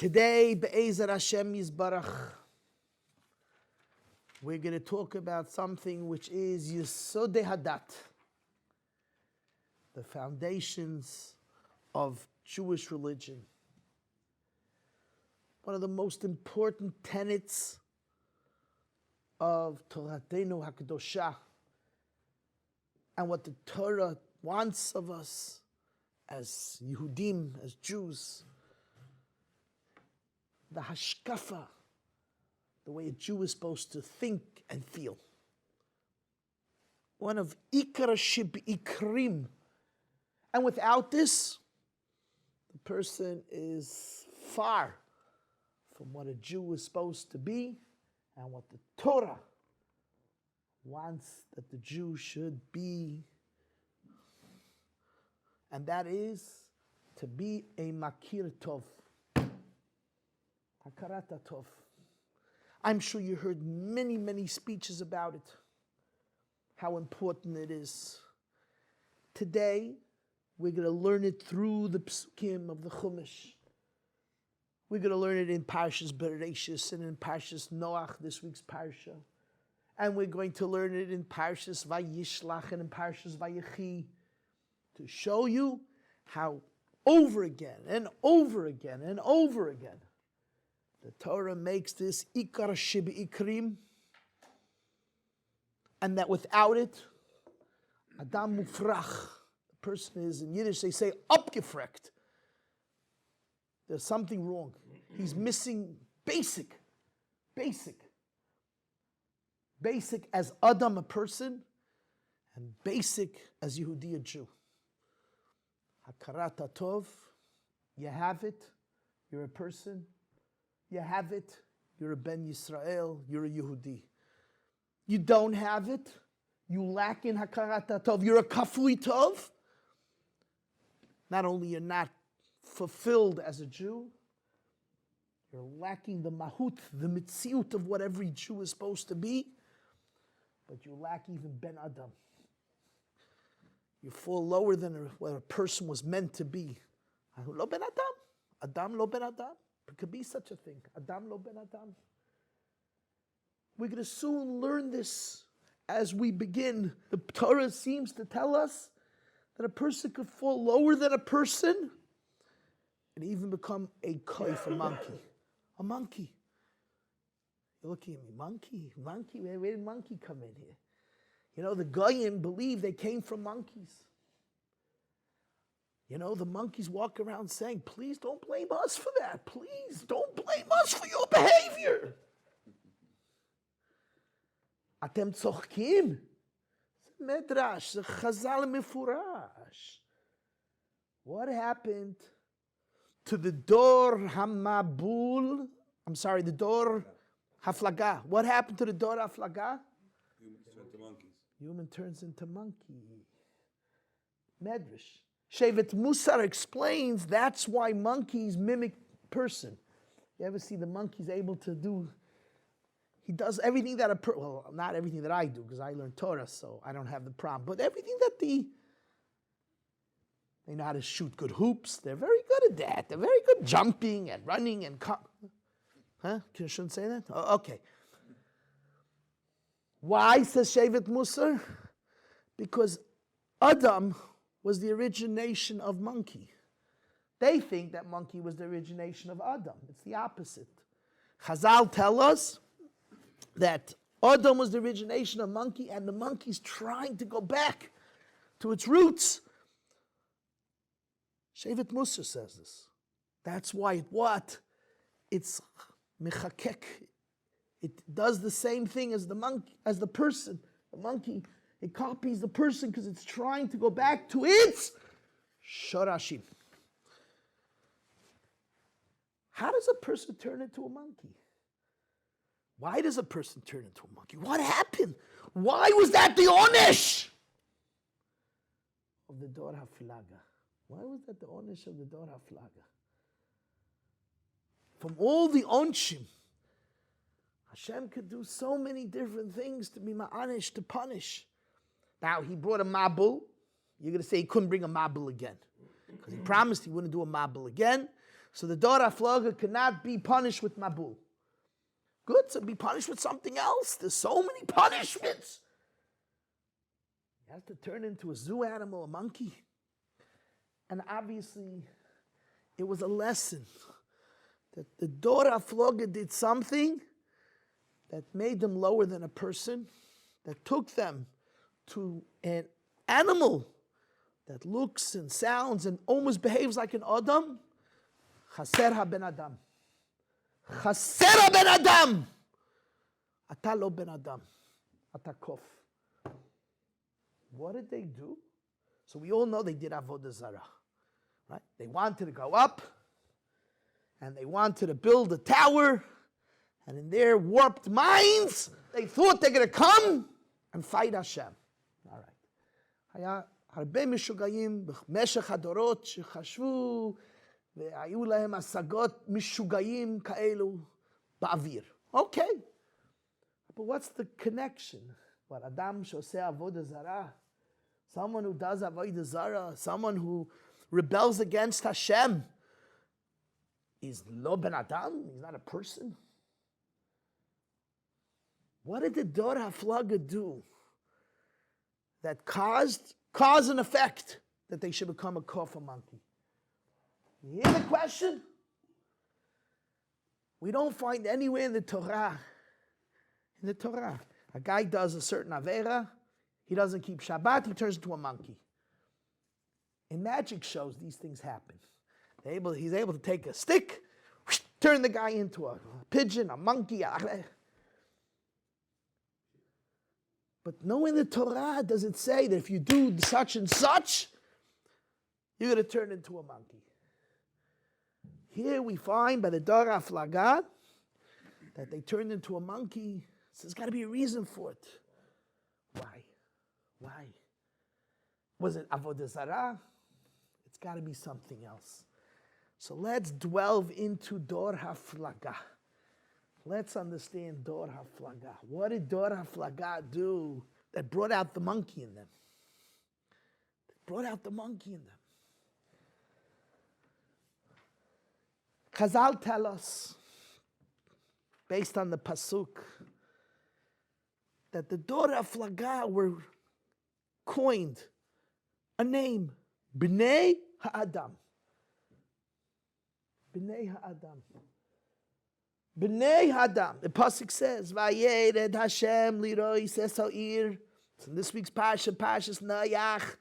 Today, Be'ezer Hashem Yisbarach, we're going to talk about something which is Yesodei Hadat, the foundations of Jewish religion. One of the most important tenets of Toratenu HaKadoshah, and what the Torah wants of us as Yehudim, as Jews. The hashkafa, the way a Jew is supposed to think and feel. One of ikar shib'ikrim. And without this, the person is far from what a Jew is supposed to be and what the Torah wants that the Jew should be. And that is to be a makir tov. Hakarata tov. I'm sure you heard many speeches about it, how important it is. Today, we're going to learn it through the psukim of the Chumash. We're going to learn it in Parshas Bereshis and in Parshas Noach, this week's Parsha. And we're going to learn it in Parshas Vayishlach and in Parshas Vayechi to show you how over again and over again and over again the Torah makes this ikar shib'ikrim, and that without it, Adam mufrach, the person is, in Yiddish they say, abgefreckt. There's something wrong. He's missing basic as Adam, a person, and basic as Yehudi, a Jew. Hakarat tov, you have it, you're a person. You have it, you're a Ben Yisrael, you're a Yehudi. You don't have it, you lack in Hakarat Tov, you're a Kafui Tov. Not only you're not fulfilled as a Jew, you're lacking the mahut, the mitziut of what every Jew is supposed to be, but you lack even Ben Adam. You fall lower than what a person was meant to be. Lo Ben Adam, Adam lo Ben Adam. It could be such a thing. Adam lo ben Adam. We're going to soon learn this as we begin. The Torah seems to tell us that a person could fall lower than a person and even become a koif, a monkey. A monkey. You're looking at me, monkey? Where did monkey come in here? You know, the Goyim believe they came from monkeys. You know, the monkeys walk around saying, please don't blame us for that. Please don't blame us for your behavior. Atem tzochkim. Medrash, chazal mefurash. What happened to the dor hamabul? The dor haflaga. What happened to the dor haflaga? Humans turn to monkeys. Human turns into monkey. Medrash. Shevet Musar explains that's why monkeys mimic person. You ever see the monkeys able to do? He does everything that well, not everything that I do because I learned Torah, so I don't have the problem. But everything that they know how to shoot good hoops. They're very good at that. They're very good jumping and running and I shouldn't say that. Oh, okay. Why, says Shevet Musar? Because Adam was the origination of monkey. They think that monkey was the origination of Adam. It's the opposite. Chazal tell us that Adam was the origination of monkey and the monkey's trying to go back to its roots. Shevet Musar says this. That's why it's mechakek. It does the same thing as the monkey, as the person. The monkey, it copies the person because it's trying to go back to its shorashim. How does a person turn into a monkey? Why does a person turn into a monkey? What happened? Why was that the onesh of the dor haflaga? Why was that the onesh of the dor haflaga? From all the onshim, Hashem could do so many different things to be ma'anish, to punish. Now, he brought a mabul. You're going to say he couldn't bring a mabul again. Because he promised he wouldn't do a mabul again. So the Dor HaFlaga cannot be punished with Mabul. Good, so be punished with something else. There's so many punishments. You have to turn into a zoo animal, a monkey. And obviously, it was a lesson that the Dor HaFlaga did something that made them lower than a person, that took them to an animal that looks and sounds and almost behaves like an Adam. Chaser ha-ben Adam. Chaser ha-ben Adam. Ata lo ben Adam. Ata kof. What did they do? So we all know they did Avodah Zarah. Right? They wanted to go up, and they wanted to build a tower, and in their warped minds, they thought they're going to come and fight Hashem. All right. היה הרבה משוגעים במשך הדורות שחשבו והיו להם השגות משוגעים כאלו באוויר. Okay. But what's the connection? What, אדם שעושה עבודה זרה? Someone who does avodah zara, someone who rebels against Hashem, is lo ben adam? He's not a person. What did the Dor HaFlaga do that caused cause and effect that they should become a kofa monkey? You hear the question? We don't find anywhere in the Torah. In the Torah, a guy does a certain avera, he doesn't keep Shabbat, he turns into a monkey. In magic shows, these things happen. He's able to take a stick, turn the guy into a pigeon, a monkey. But nowhere in the Torah does it say that if you do such and such, you're going to turn into a monkey. Here we find by the Dor HaFlaga that they turned into a monkey. So there's got to be a reason for it. Why? Was it Avodah Zarah? It's got to be something else. So let's delve into Dor HaFlaga. Let's understand Dor HaFlaga. What did Dor HaFlaga do that brought out the monkey in them? Chazal tell us, based on the pasuk, that the Dor HaFlaga were coined a name, Bnei Ha'adam. Bnei Ha'adam. Bnei Ha'adam. The pasuk says, Vayered Hashem liroi sesa'ir. It's in this week's Parsha, Parshas Nayach.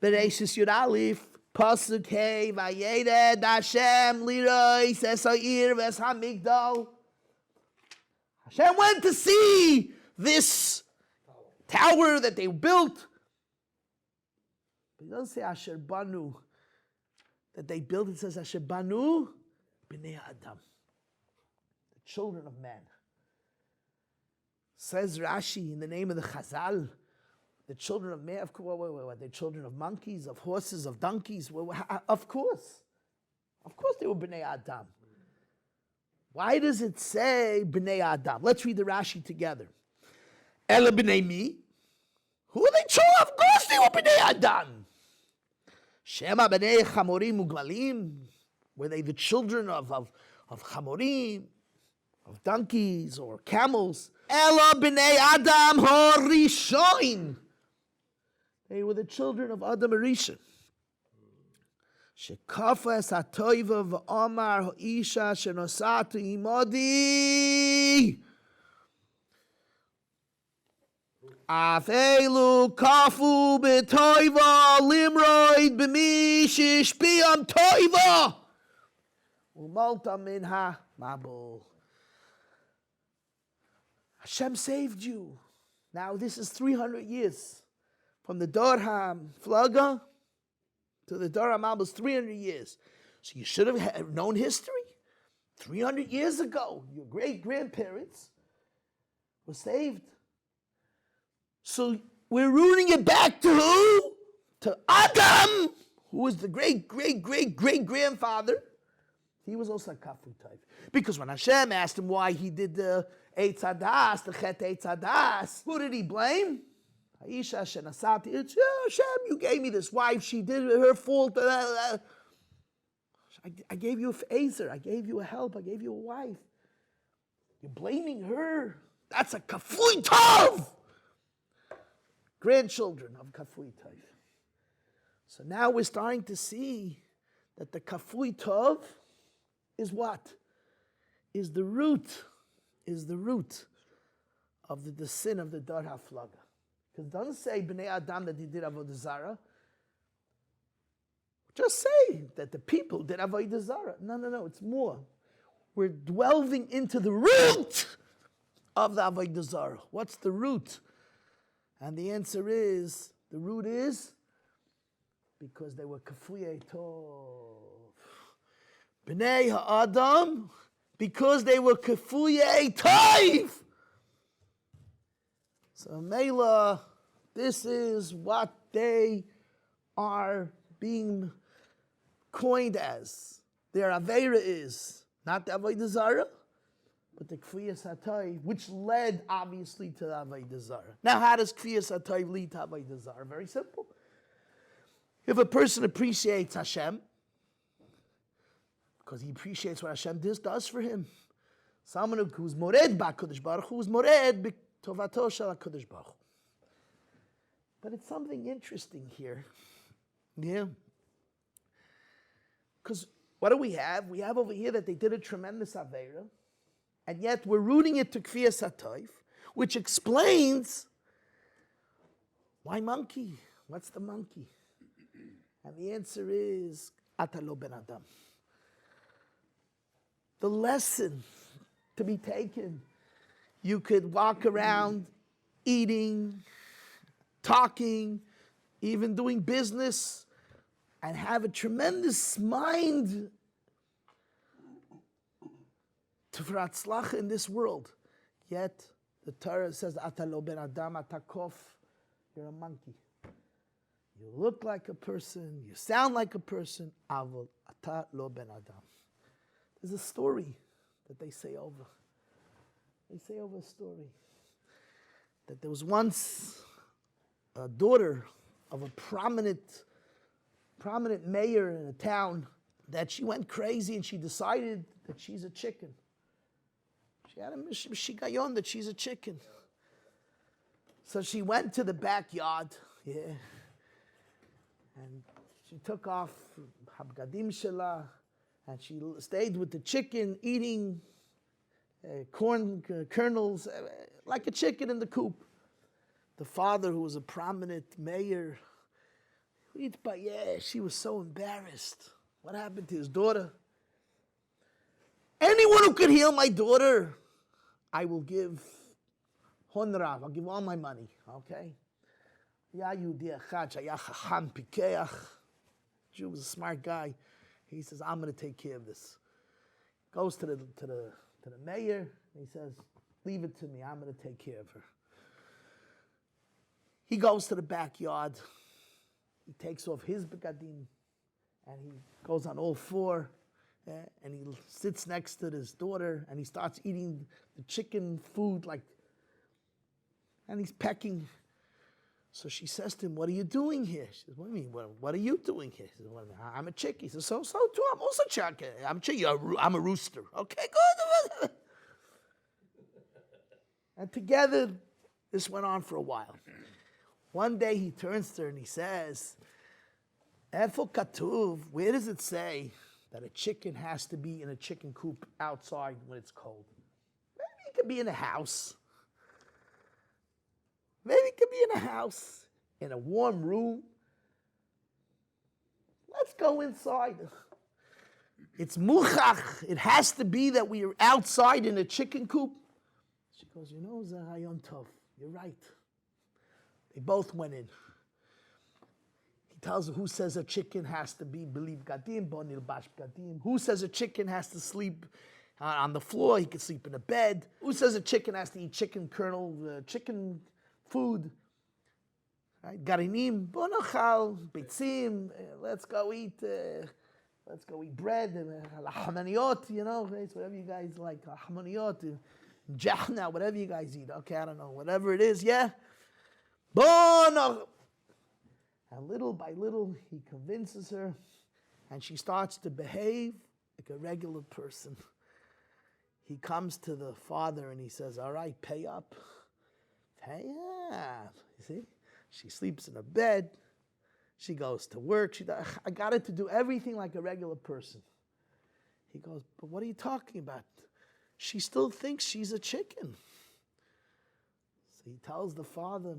Bereshis Yud Aleph. Pasuk Hey. Vayered Hashem liroi sesa'ir ves hamigdal. Hashem went to see this tower that they built. But he doesn't say Asher Banu, that they built. It says Asher Banu B'nei Adam, the children of man. Says Rashi in the name of the Chazal, the children of man, of course, the children of monkeys, of horses, of donkeys. Of course they were B'nei Adam. Why does it say B'nei Adam? Let's read the Rashi together. Ela B'nei Mi. Who are they children? Of course they were B'nei Adam. Shema B'nei Chamorim Ugmalim. Were they the children of Chamorim, of donkeys or camels? Ela B'nei Adam Horishoin. They were the children of Adam Rishon. Shekafa es hatoiva v'omar ha'isha shenosatu imodi. Afelu kafu b'toiva limroid b'mi shishpiyam toiva. Umalta minha mabul. Hashem saved you. Now this is 300 years. From the Dor HaFlaga to the Dor HaMabul, 300 years. So you should have known history. 300 years ago, your great-grandparents were saved. So we're rooting it back to who? To Adam, who was the great-grandfather. He was also a kafu type. Because when Hashem asked him why he did the Eitz Hadas, the Chet Eitz Hadas, who did he blame? Aisha Shenasati. It's Hashem, you gave me this wife. She did it, her fault. I gave you a favor. I gave you a help. I gave you a wife. You're blaming her. That's a kafui tov. Grandchildren of kafui tov. So now we're starting to see that the kafui tov is what? Is the root of the sin of the dar haflaga. Because it doesn't say b'nei Adam that he did avodah zarah. Just say that the people did avodah zarah. No, it's more. We're delving into the root of the avodah zarah. What's the root? And the answer is, the root is because they were kafuyei tov. B'nei ha'adam, because they were kafuyei tov. So Mela, this is what they are being coined as. Their Aveira is not the Avodah Zarah, but the Kfiyas HaTayv, which led obviously to the Avodah Zarah. Now, how does Kfiyas HaTayv lead to Avodah Zarah? Very simple. If a person appreciates Hashem, because he appreciates what Hashem does for him, someone who's mored b'HaKadosh Baruch Hu, who's mored b'tovato shel HaKadosh Baruch Hu. But it's something interesting here. Yeah. Because what do we have? We have over here that they did a tremendous Aveira, and yet we're rooting it to Kfiyas HaTayv, which explains why monkey? What's the monkey? And the answer is Ata lo ben Adam. The lesson to be taken, you could walk around eating, talking, even doing business, and have a tremendous mind to for hatzlacha in this world. Yet the Torah says, "Ata lo ben Adam, ata kof." You're a monkey. You look like a person, you sound like a person. Avol ata lo ben Adam. There's a story that they say over. They say over a story that there was once a daughter of a prominent mayor in a town, that she went crazy and she decided that she's a chicken. She had a mishigayon that she's a chicken. So she went to the backyard, and she took off habgadim shela, and she stayed with the chicken, eating corn kernels, like a chicken in the coop. The father, who was a prominent mayor, she was so embarrassed. What happened to his daughter? Anyone who could heal my daughter, I will give honrav. I'll give all my money. Okay? Jew was a smart guy. He says, I'm going to take care of this. Goes to the mayor. And he says, leave it to me. I'm going to take care of her. He goes to the backyard. He takes off his begadim, and he goes on all four, and he sits next to his daughter, and he starts eating the chicken food, and he's pecking. So she says to him, what are you doing here? She says, what do you mean, what are you doing here? He says, well, I'm a chick. He says, so too, I'm also a chick. I'm a rooster. Okay, good. And together, this went on for a while. One day he turns to her and he says, Efo katuv, where does it say that a chicken has to be in a chicken coop outside when it's cold? Maybe it could be in a house. Maybe it could be in a house, in a warm room. Let's go inside. It's muchach. It has to be that we are outside in a chicken coop. She goes, Zahayon Tov, you're right. They both went in. He tells her, who says a chicken has to be believe gadim, bonil bash gadim? Who says a chicken has to sleep on the floor? He can sleep in a bed. Who says a chicken has to eat chicken kernel, chicken food? Right? Garinim, bonachal, bitzim. Let's go eat bread, lahmaniyot. Whatever you guys like, lahmaniyot, jahna, whatever you guys eat. Okay, I don't know, whatever it is, yeah. And little by little, he convinces her, And she starts to behave like a regular person. He comes to the father and he says, all right, pay up. Pay up. You see? She sleeps in a bed. She goes to work. I got her to do everything like a regular person. He goes, but what are you talking about? She still thinks she's a chicken. So he tells the father,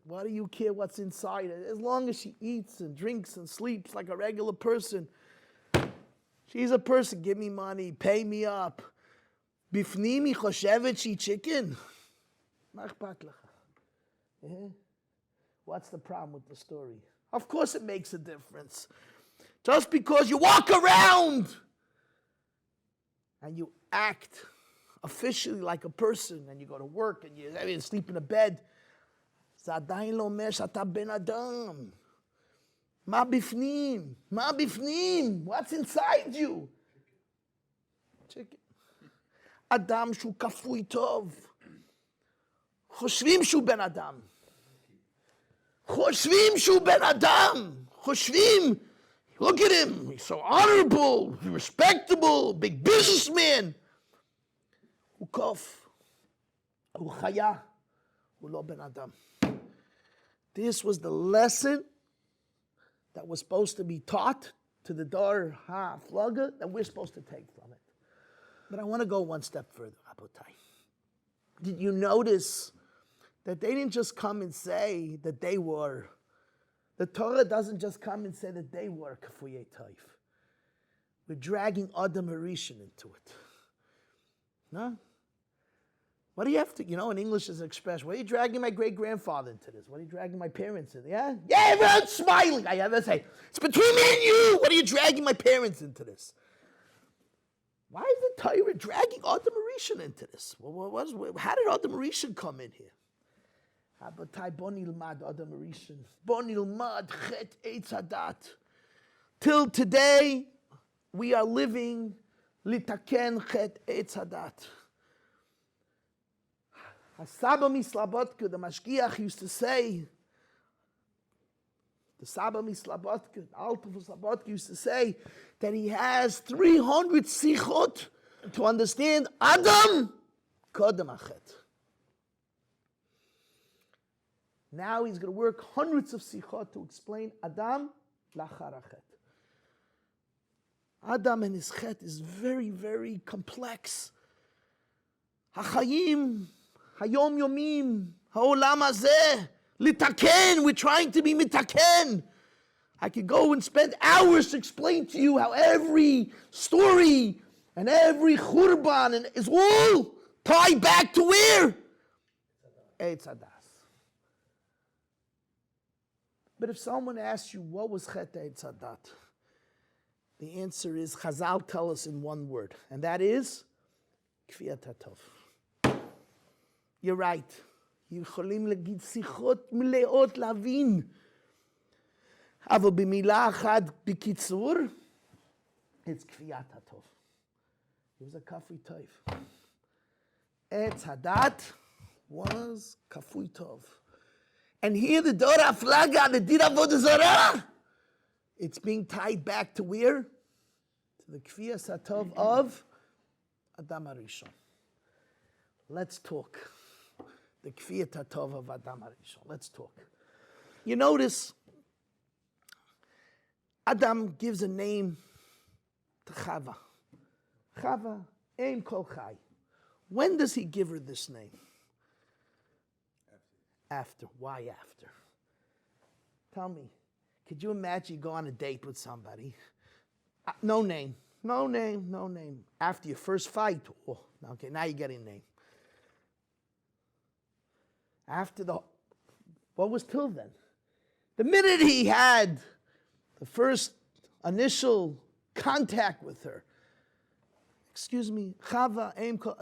what do you care what's inside her? As long as she eats and drinks and sleeps like a regular person, she's a person. Give me money, pay me up. Bifnimi choshevet she chicken. What's the problem with the story? Of course it makes a difference. Just because you walk around and you act officially like a person and you go to work and you sleep in a bed, zadayin lo omer shata ben adam. Ma bifnim? Ma bifnim? What's inside you? Chicken. Adam shu kafui tov. חושבים שהוא בן אדם. חושבים שהוא בן אדם. חושבים, look at him, he's so honorable, he's respectable, big businessman. הוא קוף, הוא חיה, הוא לא בן אדם. This was the lesson that was supposed to be taught to the daughter Ha-Flaga that we're supposed to take from it. But I want to go one step further, Rabotai. Did you notice that they didn't just come and say that they were, the Torah doesn't just come and say that they were Kafuyei Taif. We're dragging Adam Harishon into it. No? What do you have to, in English is an expression, what are you dragging my great-grandfather into this? What are you dragging my parents into? Yeah? Yeah, everyone's smiling. I ever say, it's between me and you. What are you dragging my parents into this? Why is the Torah dragging Adam Harishon into this? How did Adam Harishon come in here? Till today, we are living litaken chet eitz hadat. Saba Mislabotka, the Mashgiach used to say, the Saba Mislabotka, the Alter of Slabotka used to say that he has 300 sichot to understand Adam Kodem Achet. Now he's going to work hundreds of sichot to explain Adam Lachar Achet. Adam and his chet is very, very complex. HaChayim, Hayom Yomim, Haolam Hazeh, Litaken, we're trying to be mitaken. I could go and spend hours to explain to you how every story and every churban is all tied back to where? Eitz Hadas. But if someone asks you, what was Chet Eitz Hadat? The answer is, Chazal tell us in one word, and that is, Kfiyat HaTov. You're right. יכולים להגיד שיחות מלאות להבין. אבל במילה אחת בקיצור, it's כפיית הטוב. It was a kafui tov. Eitz Hadat was kafui tov. And here the Torah Flaga, the Dir Avodah Zarah, it's being tied back to where? To the kfiyas hatov of Adam Harishon. Let's talk. The kfiyat hatov of Adam Harishon. Let's talk. You notice, Adam gives a name to Chava. Chava, Ein Kol Chai. When does he give her this name? After. Why after? Tell me, could you imagine you go on a date with somebody? No name. After your first fight, oh, okay, now you're getting a name. After what was till then? The minute he had the first initial contact with her, excuse me, Chava,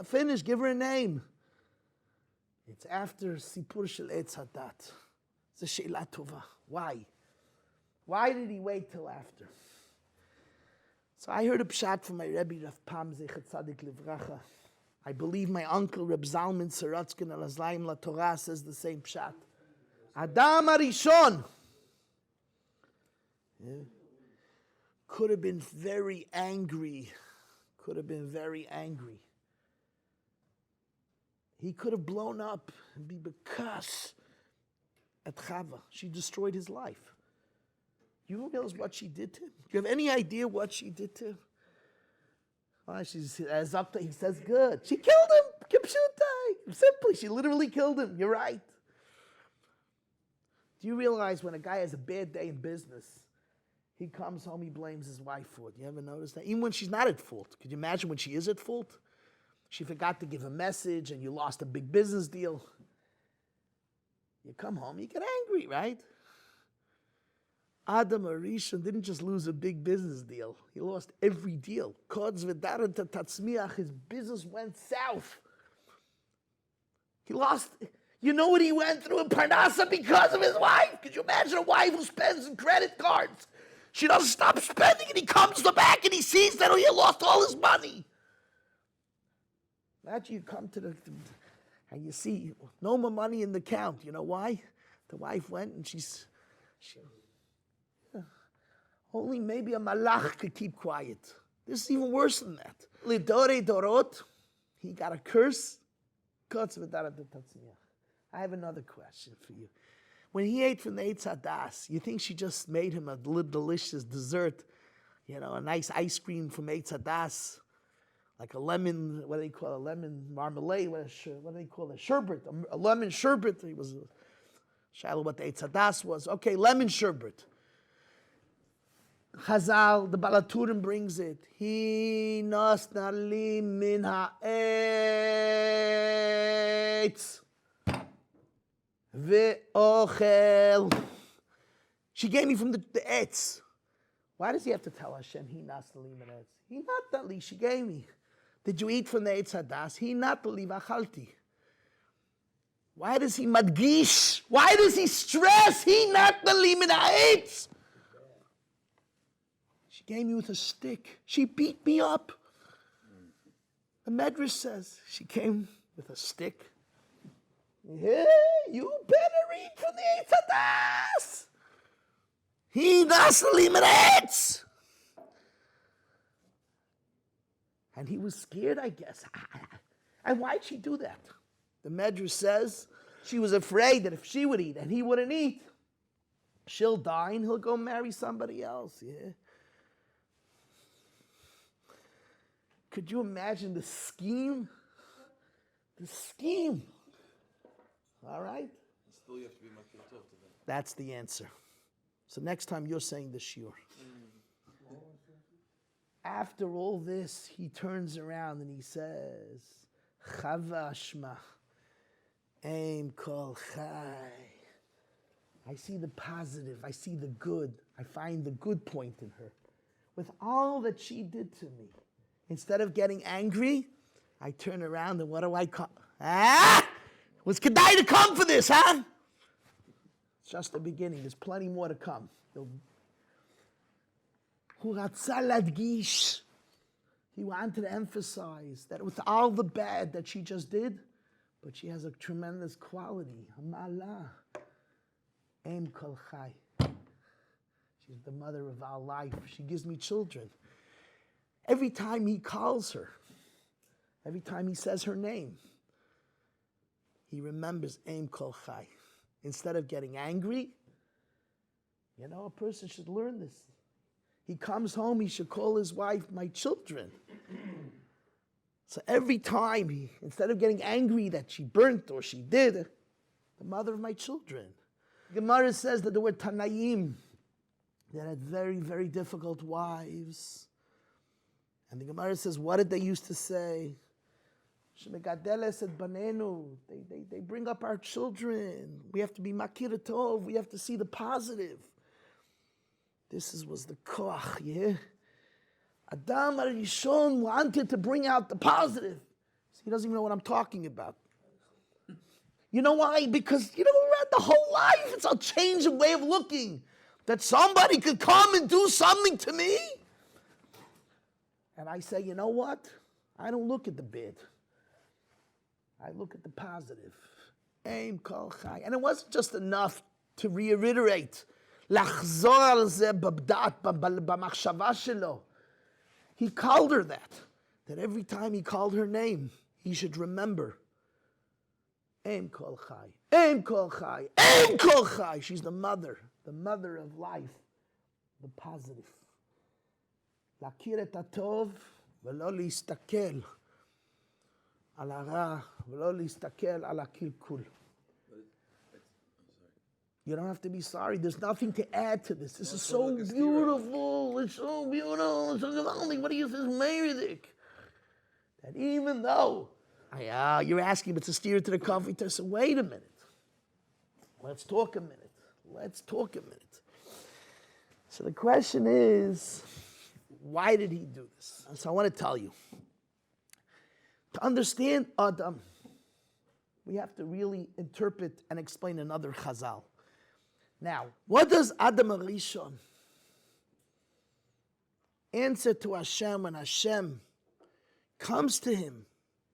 finish, give her a name. It's after Sipur Shel Eitz Hadat. It's a Sheila Tova. Why? Why did he wait till after? So I heard a pshat from my Rabbi, Rav Pam Zechat Tzadik Livracha. I believe my uncle, Reb Zalman Saratzkin Al-Azlaim La Torah, says the same pshat. Adam Harishon. Yeah. Could have been very angry. Could have been very angry. He could have blown up and be bekas at Chava. She destroyed his life. You realize what she did to him? Do you have any idea what she did to him? Oh, he says good. She killed him. Kipshutai. Simply, she literally killed him. You're right. Do you realize when a guy has a bad day in business, he comes home, he blames his wife for it? You ever notice that? Even when she's not at fault. Could you imagine when she is at fault? She forgot to give a message and you lost a big business deal. You come home, you get angry, right? Adam Arishon didn't just lose a big business deal. He lost every deal. His business went south. He lost... You know what he went through in Parnassa because of his wife? Could you imagine a wife who spends in credit cards? She doesn't stop spending and he comes back and he sees that he lost all his money. Imagine you come to and you see no more money in the account. You know why? The wife went and only maybe a malach could keep quiet. This is even worse than that. Lidore dorot, he got a curse. I have another question for you. When he ate from the Eitz Hadas, you think she just made him a delicious dessert, a nice ice cream from Eitz Hadas, like a lemon, what do they call it, a lemon marmalade, what do they call it, sherbet, a lemon sherbet. He was shallow what the Eitz Hadas was. Okay, lemon sherbet. Chazal, the Balaturim brings it. He nasna li min ha'etz. Ve'ochel. She gave me from the etz. Why does he have to tell Hashem, he nasna li min etz? He not li, she gave me. Did you eat from the Eitz Hadas? He not li v'achalti. Why does he madgish? Why does he stress? He not li min ha'etz. She gave me with a stick. She beat me up. The Medrash says she came with a stick. Hey, you better read from the Eitz Hadas. He doesn't leave it. And he was scared, I guess. And why'd she do that? The Medrash says she was afraid that if she would eat and he wouldn't eat, she'll die and he'll go marry somebody else. Yeah. Could you imagine the scheme? The scheme. All right? Still you have to be makir tov to them. That's the answer. So next time you're saying the shiur. After all this, he turns around and he says, Chava Shma, Aim Kol Chai. I see the positive. I see the good. I find the good point in her. With all that she did to me, instead of getting angry, I turn around and what do I call? Was Kedai to come for this, huh? It's just the beginning. There's plenty more to come. He wanted to emphasize that with all the bad that she just did, but she has a tremendous quality. She's the mother of our life. She gives me children. Every time he calls her, every time he says her name, he remembers Aim Kol Chai. Instead of getting angry, a person should learn this. He comes home, he should call his wife, my children. So every time, instead of getting angry that she burnt or she did, the mother of my children. Gemara says that there were Tanaim that had very, very difficult wives. And the Gemara says, what did they used to say? They bring up our children. We have to be makir tov. We have to see the positive. This was the koach, yeah? Adam Arishon wanted to bring out the positive. So he doesn't even know what I'm talking about. You know why? Because, around the whole life, it's a change of way of looking. That somebody could come and do something to me. And I say, you know what? I don't look at the bad. I look at the positive. Aim Kol Chai. And it wasn't just enough to reiterate. לחזור על זה בדעת, במחשבה שלו. He called her that every time he called her name, he should remember. Em kol chai, em kol chai, em kol chai. She's the mother of life, the positive. להכיר את הטוב ולא להסתכל על הרע ולא להסתכל על הקלקול. You don't have to be sorry. There's nothing to add to this. This is so beautiful. It's so beautiful. It's so gewaltig. What do you say, Meirdik? That even though you're asking, but it's a steer to the coffee test. So wait a minute. Let's talk a minute. So the question is, why did he do this? So I want to tell you. To understand Adam, we have to really interpret and explain another Chazal. Now, what does Adam HaRishon answer to Hashem when Hashem comes to him?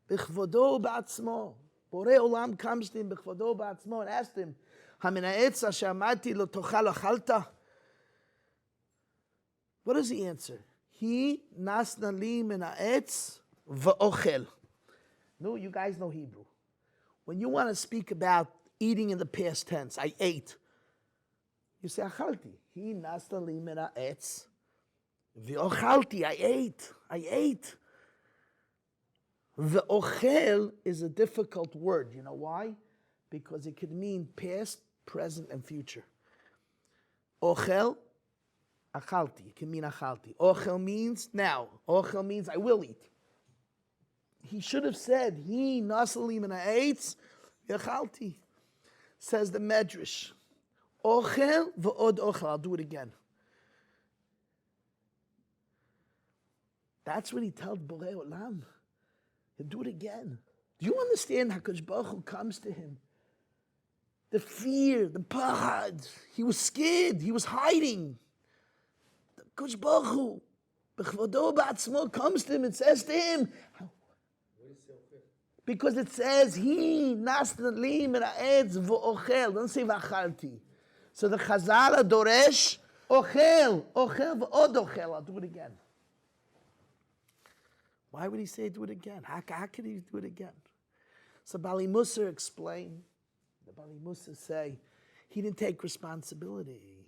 B'chvodo ba'atzmo. Borei Olam comes to him b'chvodo ba'atzmo and asks him, Hamin ha'etz asher amati lo tochal achalta? What does he answer? He nasna li min ha'etz v'ochel. No, you guys know Hebrew. When you want to speak about eating in the past tense, I ate. You say achalti. He nasna li min ha'etz v'ochalti. I ate. The ochel is a difficult word. You know why? Because it could mean past, present, and future. Ochel, achalti. It can mean achalti. Ochel means now. Ochel means I will eat. He should have said, he nasalim and ha'etz v'achalti. Says the Medrash. Ochel v'od ochel. I'll do it again. That's what he told Borei Olam. He'll do it again. Do you understand how HaKadosh Baruch Hu comes to him? The fear, the pahad. He was scared. He was hiding. The HaKadosh Baruch Hu, b'chvodo ba'atzmo, comes to him and says to him, because it says, he nasna li min ha'etz v'ochel. Don't say v'achalti. So the Chazal adoresh, ochel v'od ochel. I'll do it again. Why would he say do it again? How could he do it again? So Bali Musar explained, the Bali Musar say, he didn't take responsibility.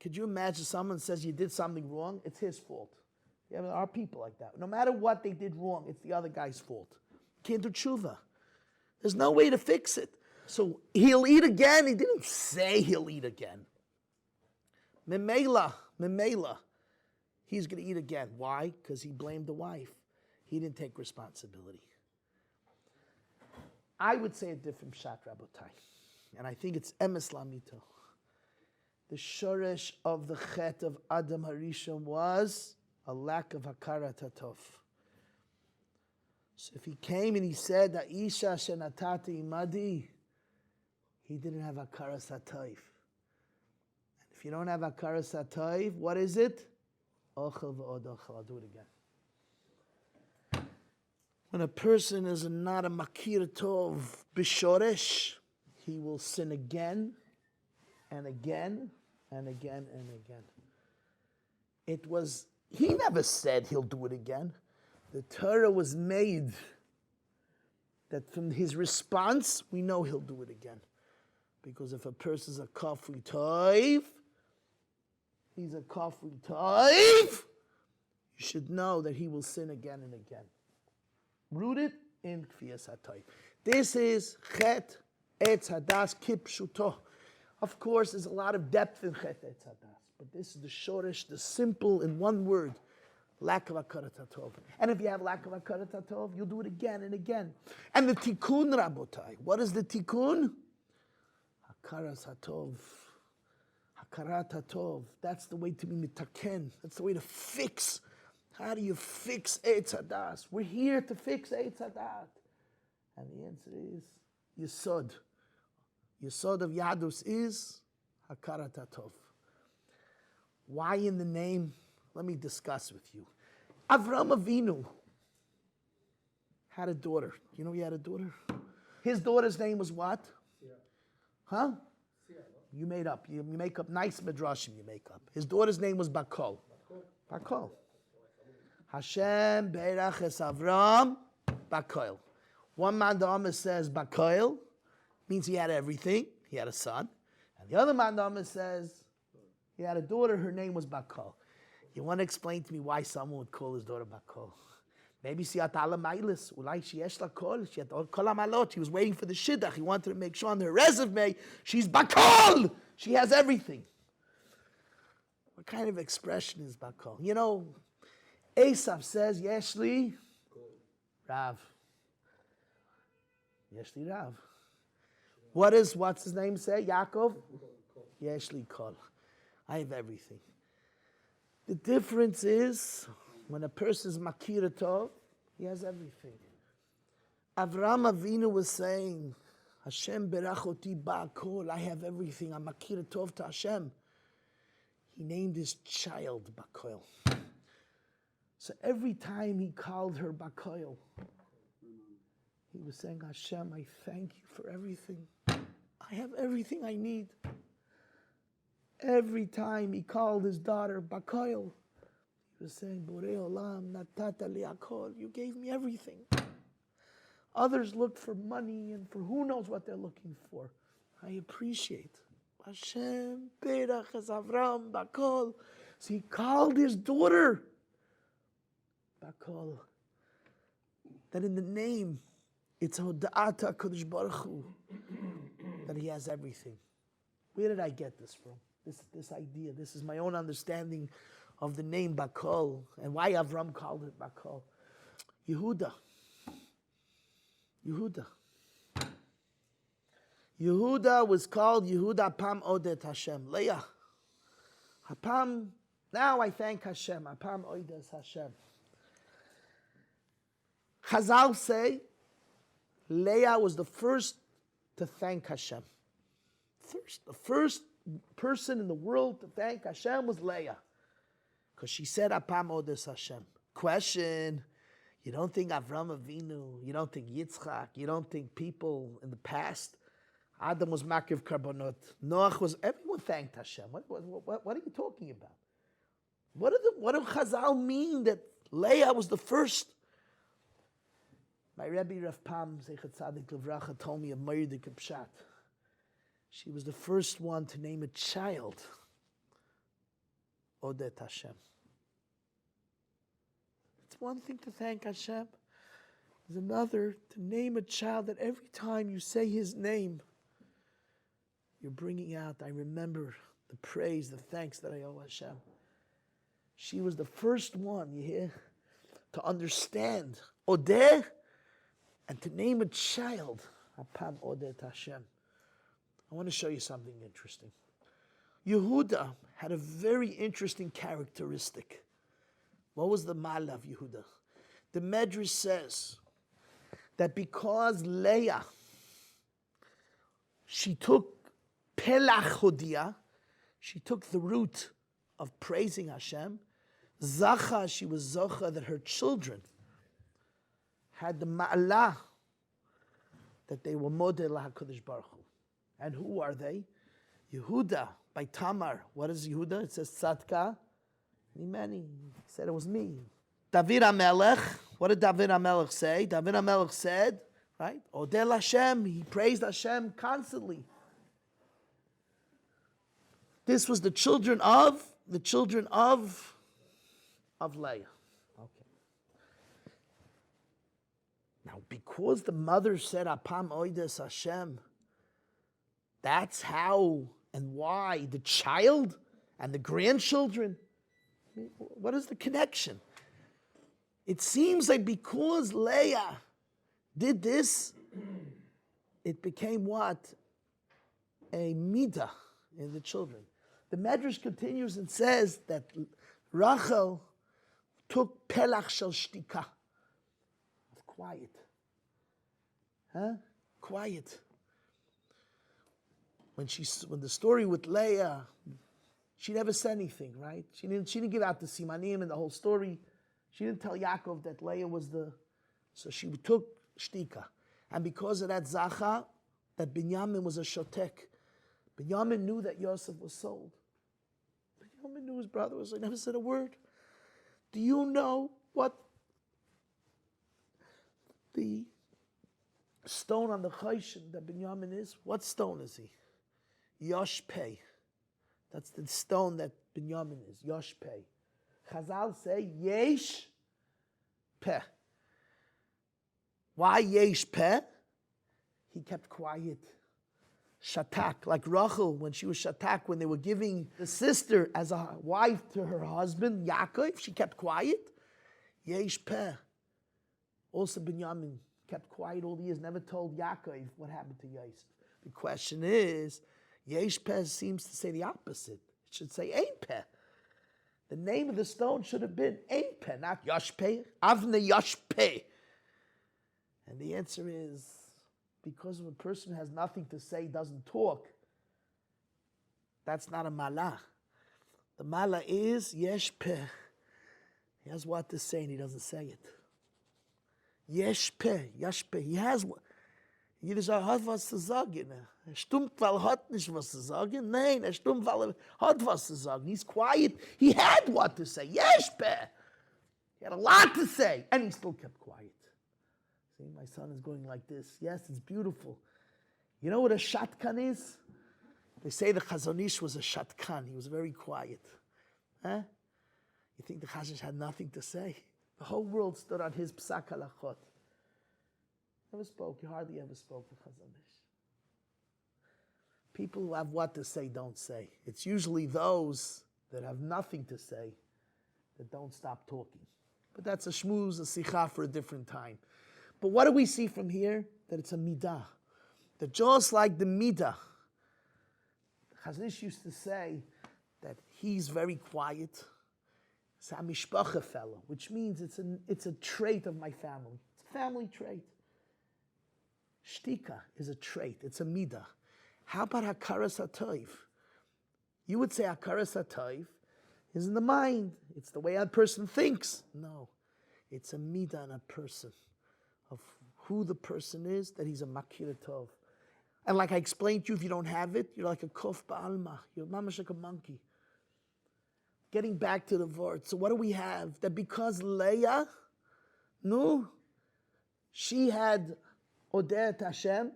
Could you imagine someone says you did something wrong? It's his fault. Yeah, there are people like that. No matter what they did wrong, it's the other guy's fault. Can't do tshuva. There's no way to fix it. So he'll eat again. He didn't say he'll eat again. Memela. He's going to eat again. Why? Because he blamed the wife. He didn't take responsibility. I would say a different pshat, Rabotai. And I think it's emes lamito. The shoresh of the chet of Adam HaRishon was a lack of hakarat hatov. So if he came and he said, Ha'isha shenatati imadi, he didn't have hakaras hatov. And if you don't have hakaras hatov, what is it? Ochel v'od ochel. I'll do it again. When a person is not a makir tov b'shoresh, he will sin again and again and again and again. He never said he'll do it again. The Torah was made that from his response, we know he'll do it again. Because if a person's a kafri tov, he's a kafri tov, you should know that he will sin again and again. Rooted in kfiyas hatov. This is chet etz hadas kipshuto. Of course, there's a lot of depth in chet etz hadas, but this is the shortish, the simple, in one word, lack of hakarat hatov. And if you have lack of hakarat hatov, you'll do it again and again. And the tikkun, Rabotai, what is the tikkun? Hakaras hatov. Hakarat hatov. That's the way to be mitaken. That's the way to fix. How do you fix Eitz Hadas? We're here to fix Eitz Hadas. And the answer is Yesod. Yesod of Yadus is Hakarat hatov. Why in the name? Let me discuss with you. Avram Avinu had a daughter. You know he had a daughter? His daughter's name was what? Huh? You made up. You make up nice midrashim. You make up. His daughter's name was Bakol. Bakol. Hashem beirach es Avram Bakol. One man the Amos says Bakol means he had everything. He had a son. And the other man the Amos says he had a daughter. Her name was Bakol. You want to explain to me why someone would call his daughter Bakol? Maybe she had ala mailis. Ulai she yesh la kol. She had all kol amalot. She was waiting for the shidduch. He wanted to make sure on her resume she's bakol. She has everything. What kind of expression is bakol? You know, Esav says yeshli Rav. Yeshli Rav. What's his name say? Yaakov. Yeshli kol. I have everything. The difference is, when a person's makira tov, he has everything. Avraham Avinu was saying, Hashem berachoti ba'akol, I have everything, I'm makira tov to Hashem. He named his child Bakol. So every time he called her Bakol, he was saying, Hashem, I thank you for everything. I have everything I need. Every time he called his daughter Bakol, he was saying, Borei Olam, natata li hakol, you gave me everything. Others look for money and for who knows what they're looking for. I appreciate. Hashem, Berach es Avram, Bakol. So he called his daughter Bakol. That in the name, it's Hoda'ata HaKadosh Baruch Hu, that he has everything. Where did I get this from? This idea. This is my own understanding of the name Bakol and why Avram called it Bakol. Yehuda. Yehuda was called Yehuda Apam Odet Hashem. Leah. Apam, now I thank Hashem. Apam Odet Hashem. Chazal say Leah was the first to thank Hashem. The first person in the world to thank Hashem was Leah. Because she said, Apam Odes Hashem. Question, you don't think Avram Avinu, you don't think Yitzchak, you don't think people in the past, Adam was Makiv Karbonot, Noach was, everyone thanked Hashem. What are you talking about? What do Chazal mean that Leah was the first? My Rabbi Rav Pam, Zeichat Tzadik Levracha, told me a Ma'irdik Pshat. She was the first one to name a child Odet Hashem. It's one thing to thank Hashem. There's another to name a child that every time you say his name, you're bringing out, I remember the praise, the thanks that I owe Hashem. She was the first one, you hear, to understand Odeh and to name a child Apam Odet Hashem. I want to show you something interesting. Yehuda had a very interesting characteristic. What was the mal of Yehuda? The Medrash says that because Leah, she took Pelach Hodia, she took the root of praising Hashem. Zacha, she was Zocha that her children had the ma'alah that they were Modeh LaHaKadosh Baruch Hu. And who are they? Yehuda by Tamar. What is Yehuda? It says Tzadka Mimeni. He said it was me. David HaMelech. What did David HaMelech say? David HaMelech said, right? Odel Hashem. He praised Hashem constantly. This was the children of Leah. Okay. Now, because the mother said Apam Oides Hashem, that's how and why the child and the grandchildren, what is the connection? It seems like because Leah did this, it became what? A midah in the children. The Medrash continues and says that Rachel took pelach shel shtika. Quiet. Quiet. When the story with Leah, she never said anything, right? She didn't give out the simanim and the whole story. She didn't tell Yaakov that Leah was so she took shtika. And because of that zacha, that Binyamin was a shotek. Binyamin knew that Yosef was sold. Binyamin knew his brother was. He never said a word. Do you know what the stone on the Chayshin that Binyamin is? What stone is he? Yoshpei. That's the stone that Binyamin is. Yoshpei. Chazal say Yesh Peh. Why Yesh Peh? He kept quiet. Shatak, like Rachel, when she was Shatak, when they were giving the sister as a wife to her husband, Yaakov, she kept quiet. Yesh Peh. Also Binyamin kept quiet all the years, never told Yaakov what happened to Yosef. The question is, Yesh Peh seems to say the opposite. It should say Ein Peh. The name of the stone should have been Ein Peh, not Yosh Peh. Avne Yosh Peh. And the answer is, because when a person has nothing to say, doesn't talk, that's not a malah. The malah is Yesh Peh. He has what to say and he doesn't say it. Yesh Peh, Yesh Peh. He has what. Jeder sagt, hat was zu sagen. Stimmt, weil hat nicht was zu sagen. Nein, stimmt, weil hat was zu sagen. He's quiet. He had what to say. Yesh Peh. He had a lot to say. And he still kept quiet. See, my son is going like this. Yes, it's beautiful. You know what a shatkan is? They say the Chazon Ish was a shatkan. He was very quiet. Huh? You think the Chazon Ish had nothing to say? The whole world stood on his psak halachot. Never spoke. He hardly ever spoke to Chazon Ish. People who have what to say don't say. It's usually those that have nothing to say that don't stop talking. But that's a shmooze, a sikha for a different time. But what do we see from here? That it's a midah. That just like the midah, Chazon Ish used to say that he's very quiet. It's a mishpacha fellow, which means it's a trait of my family. It's a family trait. Shtika is a trait. It's a midah. How about hakaras hatoiv? You would say hakaras hatoiv is in the mind. It's the way a person thinks. No, it's a midah in a person of who the person is, that he's a makir tov. And like I explained to you, if you don't have it, you're like a kof ba'alma. You're mamash like a monkey. Getting back to the word. So what do we have? That because Leah, no, she had Odeh Hashem,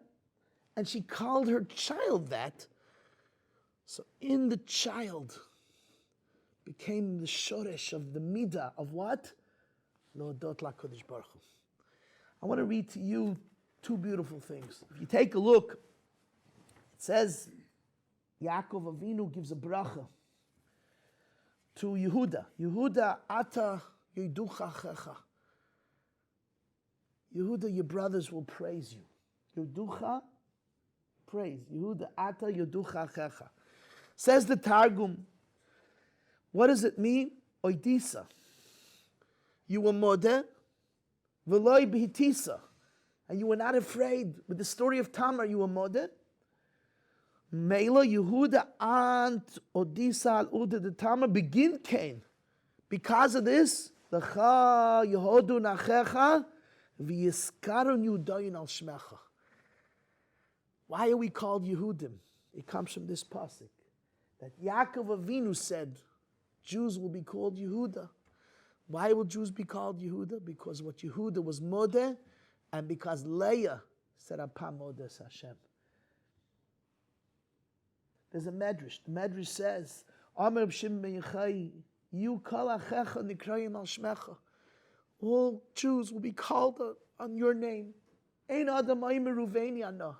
and she called her child that. So in the child became the shoresh of the midah of what? Lodot LaKadosh Baruch Hu. I want to read to you two beautiful things. If you take a look, it says Yaakov Avinu gives a bracha to Yehuda. Yehuda, ata yiducha checha. Yehuda, your brothers will praise you. Yeducha, praise. Yehuda, ata yiducha checha. Says the Targum, what does it mean? Oidisa. You were modeh, v'loi b'hitisa. And you were not afraid. With the story of Tamar, you were modeh. Meila Yehuda ant Odisa al Uda de Tamar begin Cain. Because of this, L'cha Yehodu nachecha v'yiskarun Yudayin al shmecha. Why are we called Yehudim? It comes from this pasuk that Yaakov Avinu said, Jews will be called Yehuda. Why will Jews be called Yehuda? Because what Yehuda was modeh, and because Leah said Apam Modes Hashem. There's a medrash. The medrash says, Amar Shimon ben Yochai, you kol achecha nikrayim al shmecha. All Jews will be called on your name. Ein adam aimer Ruveni ana.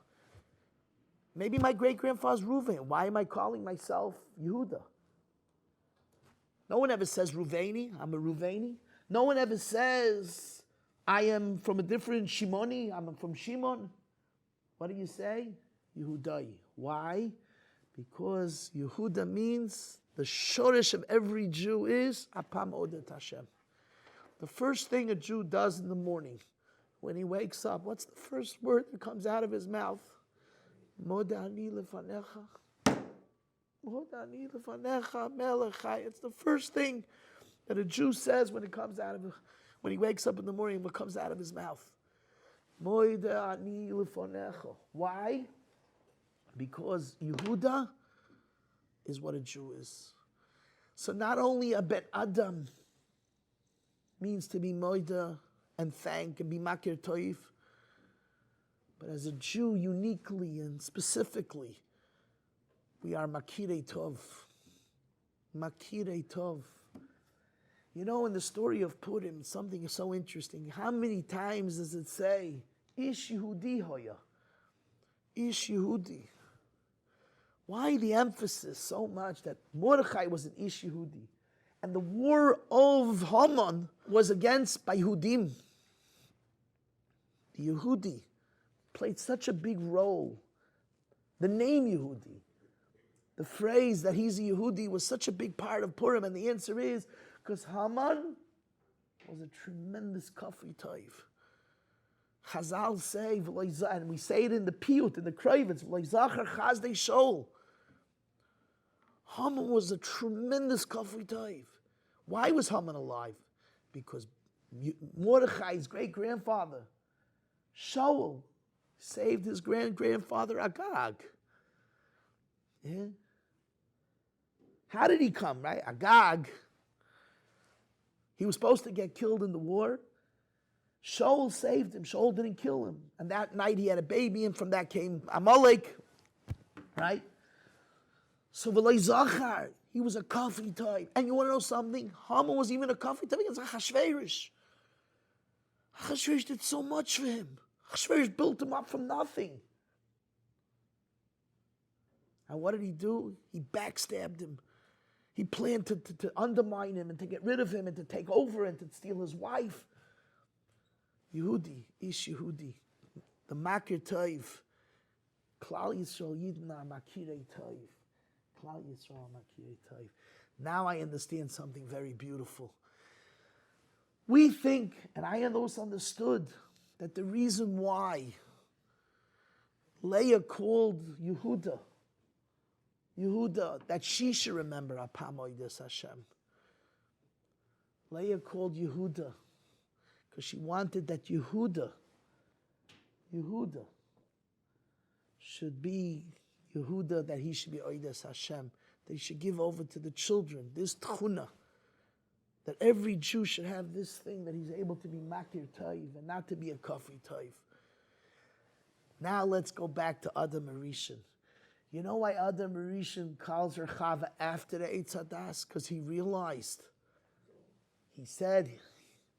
Maybe my great-grandfather's Ruvain. Why am I calling myself Yehuda? No one ever says Ruveni, I'm a Ruveni. No one ever says, I am from a different Shimoni, I'm from Shimon. What do you say? Yehudai. Why? Because Yehuda means the shoresh of every Jew is Apam Odet Hashem. The first thing a Jew does in the morning, when he wakes up, what's the first word that comes out of his mouth? Modani lefanecha. Modani lefanecha melechai. It's the first thing that a Jew says when he wakes up in the morning, what comes out of his mouth. Modani lefanecha. Why? Because Yehuda is what a Jew is. So not only a Ben Adam means to be moida and thank and be makir toiv, but as a Jew uniquely and specifically, we are makirei tov. Makirei tov. You know, in the story of Purim, something is so interesting. How many times does it say, Ish Yehudi hoya? Ish Yehudi. Why the emphasis so much that Mordechai was an Ish Yehudi? And the war of Haman was against by Yehudim. The Yehudi played such a big role. The name Yehudi, the phrase that he's a Yehudi was such a big part of Purim. And the answer is, because Haman was a tremendous kafri toiv. Chazal say, and we say it in the piyut, in the krayvitz, v'loizachar chazdei shol. Haman was a tremendous kafri toiv. Why was Haman alive? Because Mordechai's great-grandfather, Shaul, saved his grandfather Agag. Yeah? How did he come, right? Agag, he was supposed to get killed in the war. Shaul saved him. Shaul didn't kill him. And that night he had a baby, and from that came Amalek, right? So v'loi zachar, he was a kafri type. And you want to know something? Haman was even a kafri type against Achashverosh. Achashverosh did so much for him. Achashverosh built him up from nothing. And what did he do? He backstabbed him. He planned to undermine him and to get rid of him and to take over and to steal his wife. Yehudi, Ish Yehudi, the Makir Toiv, Klal Yisrael Yidna Makirei Toiv, Klal Yisrael Makirei Toiv. Now I understand something very beautiful. We think, and I always understood, that the reason why Leah called Yehuda, that she should remember Apamoides Hashem. Leah called Yehuda because she wanted that Yehuda should be Yehuda, that he should be Oides Hashem, that he should give over to the children, this tchuna, that every Jew should have this thing, that he's able to be makir taiv and not to be a kafri taiv. Now let's go back to Adam Arishan. You know why Adam Arishan calls her Chava after the Eitz Hadas? Because he realized, he said,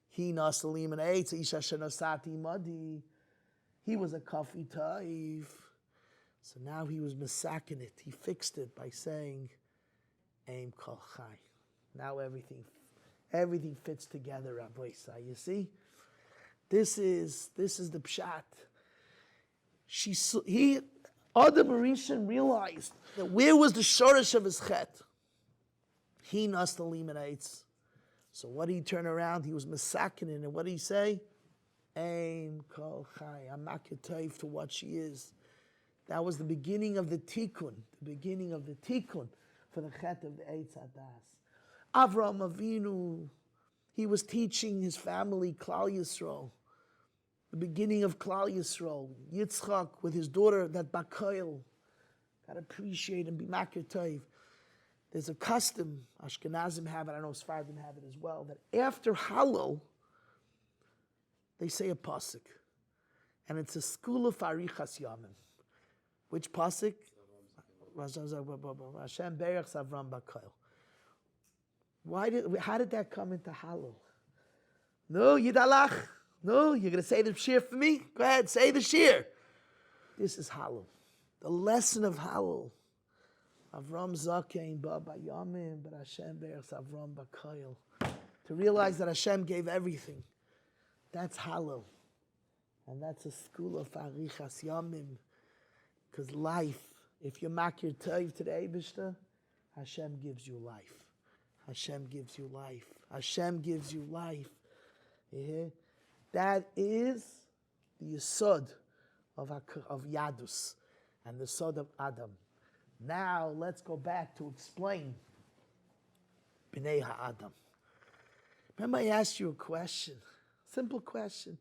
he nasalim and Eitz Isha Shanasati Madi. He was a kafri taiv. So now he was misakin it. He fixed it by saying, Aim kol chai. Now everything fits together, Rabbi Isai. You see? This is the pshat. Adam Arishan realized that where was the shorish of his chet? He nastalim and eitz. So what did he turn around? He was misakin it. And what did he say? Aim kol chai. I'm makatayv to what she is. That was the beginning of the tikkun. The beginning of the tikkun for the chet of the Eitz Hadas. Avram Avinu, he was teaching his family Klal Yisrael. The beginning of Klal Yisrael. Yitzchak with his daughter, that Bakail. Got to appreciate and be makir taiv. There's a custom, Ashkenazim have it, I know Sfardim have it as well, that after Hallel, they say a pasuk. And it's a school of Arichas Yamim. Which pasuk? Hashem Berach Savram Bakail. How did that come into Hallel? No, Yidalach. No, you're going to say the shir for me? Go ahead, say the shir. This is Hallel. The lesson of Hallel. Avram Zakein Baba Yamim, but Hashem Berach Avram Bakail. To realize that Hashem gave everything. That's Hallel. And that's a school of Arichas Yamim. Because life, if you makir taiv to the Eibishter, Hashem gives you life. Hashem gives you life. Hashem gives you life. Yeah? That is the yesod of Yadus and the yesod of Adam. Now let's go back to explain Bnei HaAdam. Remember I asked you a question, simple question.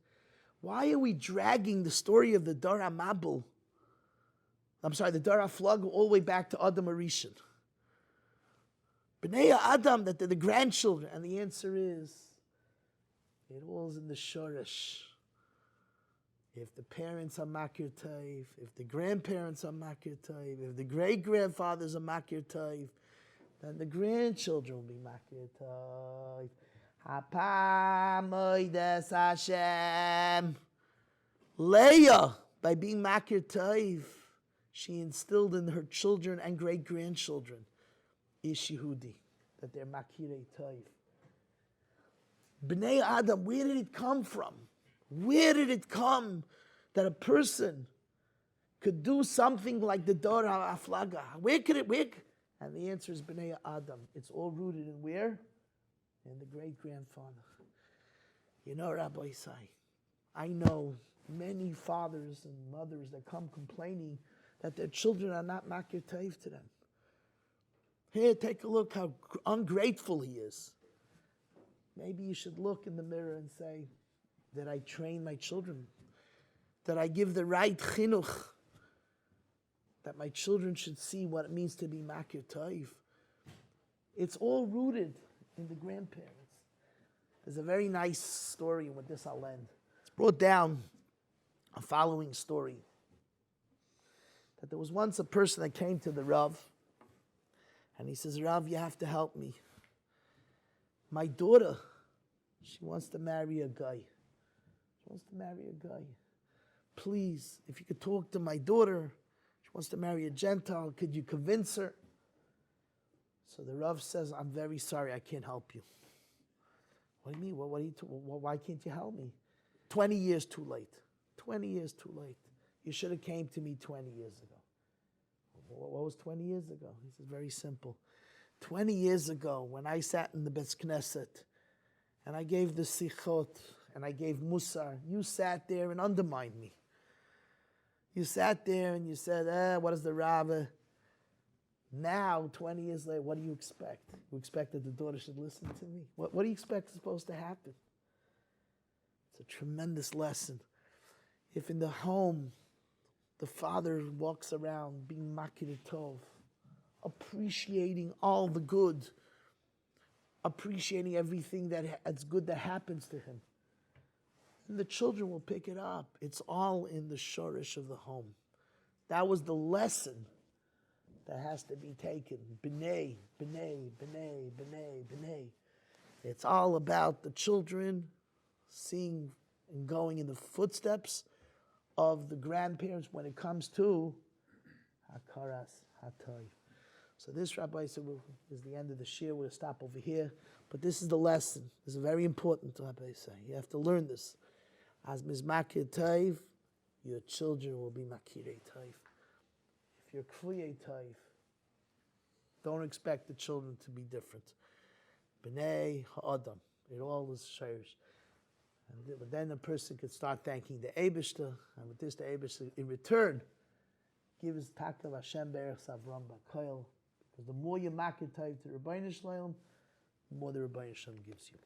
Why are we dragging the story of the Dor HaMabul the Dor HaFlaga, all the way back to Adam Arishan. Bnei Adam, that they're the grandchildren. And the answer is, it all is in the Shoresh. If the parents are Makir Taiv, if the grandparents are Makir Taiv, if the great-grandfathers are Makir Taiv, then the grandchildren will be Makir Taiv. Hapamoides Hashem. Leah, by being Makir Taiv, she instilled in her children and great-grandchildren Ish Yehudi, that they're Makirei Taiv. Bnei Adam, where did it come from? Where did it come that a person could do something like the Dor HaFlaga? Where could it? And the answer is Bnei Adam. It's all rooted in where? In the great-grandfather. You know, Rabbi Isai, I know many fathers and mothers that come complaining that their children are not Makir Taiv to them. Here, take a look how ungrateful he is. Maybe you should look in the mirror and say, did I train my children? Did I give the right chinuch? That my children should see what it means to be Makir Taiv. It's all rooted in the grandparents. There's a very nice story, and with this I'll end. It's brought down a following story. That there was once a person that came to the Rav, and he says, Rav, you have to help me. My daughter, she wants to marry a guy. She wants to marry a guy. Please, if you could talk to my daughter, she wants to marry a Gentile, could you convince her? So the Rav says, I'm very sorry, I can't help you. What do you mean? Why can't you help me? 20 years too late. 20 years too late. You should have came to me 20 years ago. What was 20 years ago? He says, very simple. 20 years ago, when I sat in the Beis Knesset, and I gave the sichot, and I gave musar, you sat there and undermined me. You sat there and you said, what is the Rabbi? Now, 20 years later, what do you expect? You expect that the daughter should listen to me? What do you expect is supposed to happen? It's a tremendous lesson. If in the home, the father walks around being makir tov, appreciating all the good, appreciating everything that's good that happens to him, and the children will pick it up. It's all in the shorish of the home. That was the lesson that has to be taken. B'nai, b'nai, b'nai, b'nai, b'nai. It's all about the children seeing and going in the footsteps of the grandparents when it comes to hakaras hatoy. So this, Rabbi said, is the end of the shir. We'll stop over here. But this is the lesson. This is very important, Rabbi say. You have to learn this. As mizmakir taiv, your children will be makirei taiv. If you're kvuyei taiv, don't expect the children to be different. B'nei ha'adam. It all is shayrish. But then a person could start thanking the Eibishter, and with this the Eibishter in return gives Takav Hashem Berech Savram B'Koil, because the more you makir taiv to Rabbeinu Shalom, the more the Rabbeinu Shalom gives you.